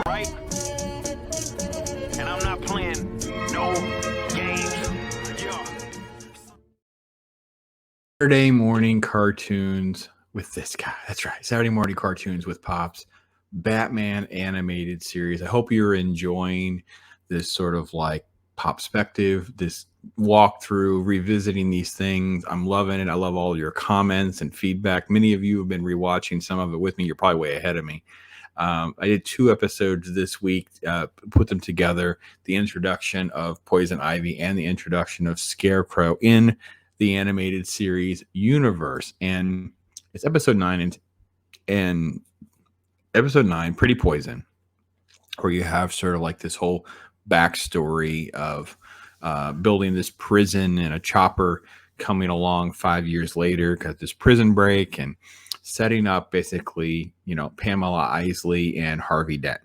Right? And I'm not playing no games. Yeah. Saturday morning cartoons with this guy. That's right. Saturday morning cartoons with Pops. Batman animated series. I hope you're enjoying this sort of like Popspective, this walkthrough, revisiting these things. I'm loving it. I love all your comments and feedback. Many of you have been rewatching some of it with me. You're probably way ahead of me. I did 2 episodes this week, put them together, the introduction of Poison Ivy and the introduction of Scarecrow in the animated series universe. And it's episode 9 and episode 9, Pretty Poison, where you have sort of like this whole backstory of building this prison and a chopper coming along 5 years later because this prison break and setting up basically, Pamela, Isley, and Harvey Dent.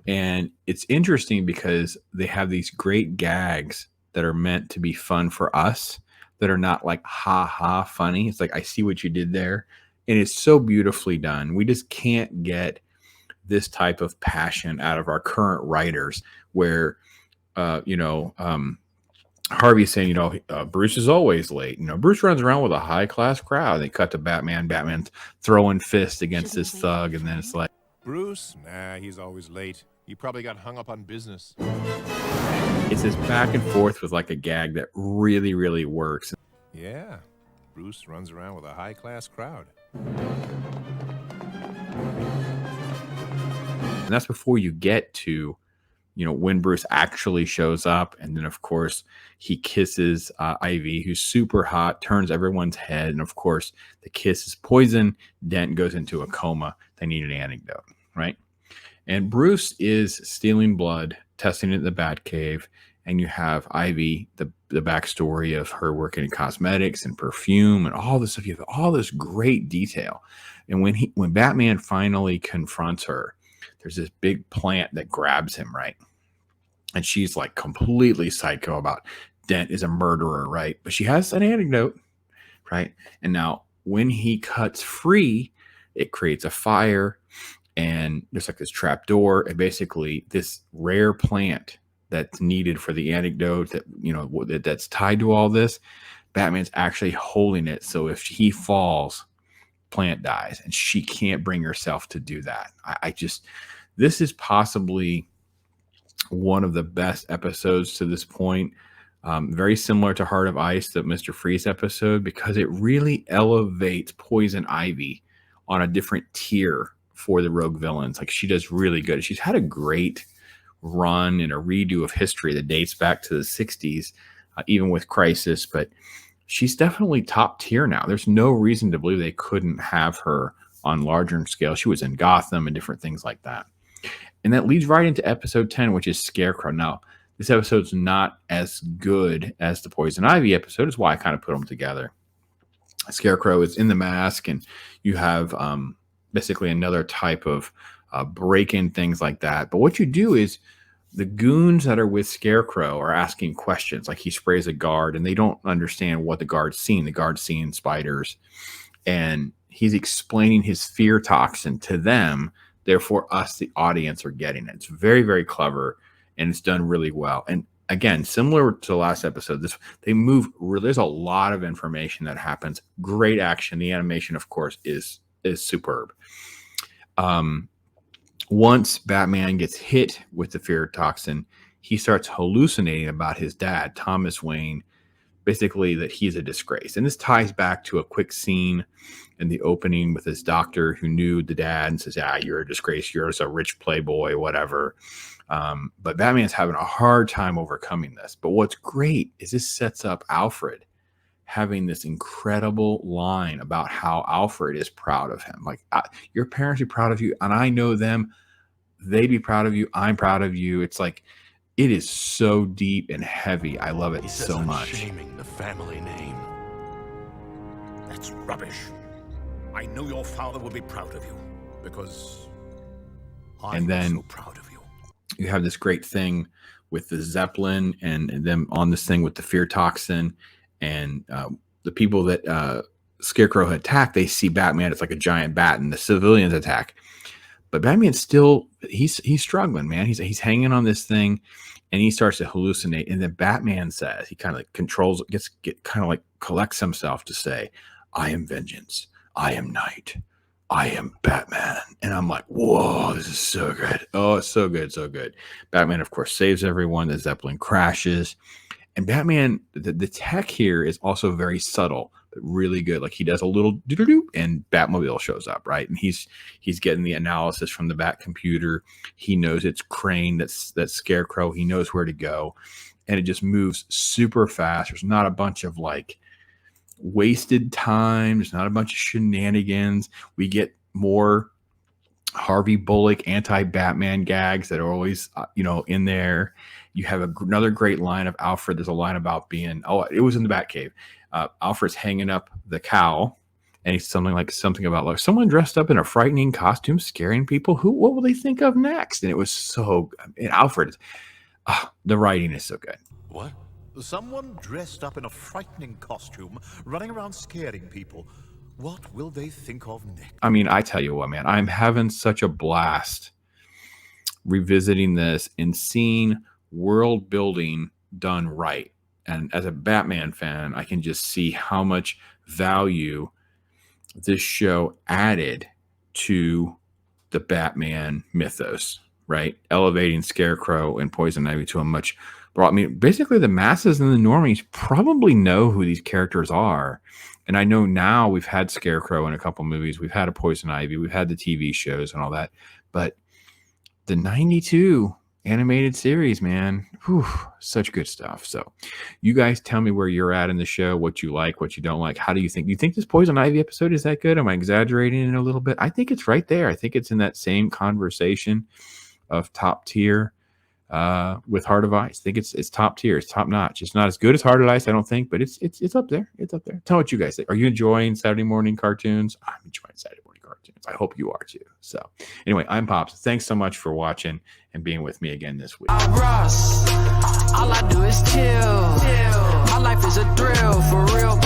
And it's interesting because they have these great gags that are meant to be fun for us that are not like ha ha funny. It's like, I see what you did there. And it's so beautifully done. We just can't get this type of passion out of our current writers where, Harvey's saying, Bruce is always late. Bruce runs around with a high class crowd. They cut to Batman. Batman's throwing fists against this thug. And then it's like, Bruce? Nah, he's always late. He probably got hung up on business. it's this back and forth with like a gag that really, really works. Yeah, Bruce runs around with a high class crowd. And that's before you get to, when Bruce actually shows up. And then, of course, he kisses Ivy, who's super hot, turns everyone's head. And, of course, the kiss is poison. Dent goes into a coma. They need an antidote, right? And Bruce is stealing blood, testing it in the Batcave. And you have Ivy, the backstory of her working in cosmetics and perfume and all this stuff. You have all this great detail. And when Batman finally confronts her, there's this big plant that grabs him, right? And she's like completely psycho about Dent is a murderer, right? But she has an antidote, right? And now when he cuts free, it creates a fire and there's like this trap door and basically this rare plant that's needed for the antidote that, that's tied to all this. Batman's actually holding it. So if he falls, plant dies and she can't bring herself to do that. This is possibly one of the best episodes to this point. Very similar to Heart of Ice, the Mr. Freeze episode, because it really elevates Poison Ivy on a different tier for the rogue villains. Like she does really good. She's had a great run and a redo of history that dates back to the 60s, even with Crisis, but she's definitely top tier now. There's no reason to believe they couldn't have her on larger scale. She was in Gotham and different things like that. And that leads right into episode 10, which is Scarecrow. Now, this episode's not as good as the Poison Ivy episode. Is why I kind of put them together. Scarecrow is in the mask, and you have basically another type of break-in, things like that. But what you do is the goons that are with Scarecrow are asking questions. Like he sprays a guard, and they don't understand what the guard's seeing. The guard's seeing spiders. And he's explaining his fear toxin to them. Therefore, us, the audience, are getting it. It's very, very clever, and it's done really well. And again, similar to the last episode, there's a lot of information that happens. Great action. The animation, of course, is superb. Once Batman gets hit with the fear toxin, he starts hallucinating about his dad, Thomas Wayne, basically that he's a disgrace. And this ties back to a quick scene in the opening with his doctor who knew the dad and says, you're a disgrace. You're a rich playboy, whatever. But Batman's having a hard time overcoming this. But what's great is this sets up Alfred having this incredible line about how Alfred is proud of him. Like, your parents are proud of you, and I know them. They'd be proud of you. I'm proud of you. It's like, it is so deep and heavy. I love it so much. Shaming the family name. That's rubbish. I know your father will be proud of you because I'm so proud of you. You have this great thing with the Zeppelin and them on this thing with the fear toxin, and the people that Scarecrow had attacked, they see Batman. It's like a giant bat, and the civilians attack. But Batman's still, he's struggling, man. He's hanging on this thing, and he starts to hallucinate. And then Batman says, he kind of like controls, kind of like collects himself to say, I am vengeance. I am night. I am Batman. And I'm like, whoa, this is so good. Oh, it's so good, so good. Batman, of course, saves everyone. The Zeppelin crashes. And Batman, the tech here is also very subtle, but really good. Like he does a little doo-doo-doo, and Batmobile shows up, right? And he's getting the analysis from the Bat computer. He knows it's Crane, that's Scarecrow. He knows where to go. And it just moves super fast. There's not a bunch of like wasted time. There's not a bunch of shenanigans. We get more Harvey Bullock anti-Batman gags that are always, in there. You have another great line of Alfred. There's a line about being, it was in the Batcave. Alfred's hanging up the cow, and he's something about like someone dressed up in a frightening costume scaring people. What will they think of next? And it was so, and Alfred, the writing is so good. What? Someone dressed up in a frightening costume running around scaring people. What will they think of next? I mean, I tell you what, man, I'm having such a blast revisiting this and seeing world building done right. And as a Batman fan, I can just see how much value this show added to the Batman mythos, right? Elevating Scarecrow and Poison Ivy to a much broad. I mean, basically the masses and the normies probably know who these characters are. And I know now we've had Scarecrow in a couple movies. We've had a Poison Ivy. We've had the TV shows and all that. But the 92 animated series, man, such good stuff. So you guys tell me where you're at in the show, what you like, what you don't like. How do you think? Do you think this Poison Ivy episode is that good? Am I exaggerating it a little bit? I think it's right there. I think it's in that same conversation of top tier with Heart of Ice. I think it's top tier. It's top notch. It's not as good as Heart of Ice, I don't think, but it's up there. It's up there. Tell me what you guys think. Are you enjoying Saturday morning cartoons? I'm enjoying Saturday morning cartoons. I hope you are too. So anyway, I'm Pops. Thanks so much for watching and being with me again this week. I'm Ross. All I do is chill. My life is a thrill, for real,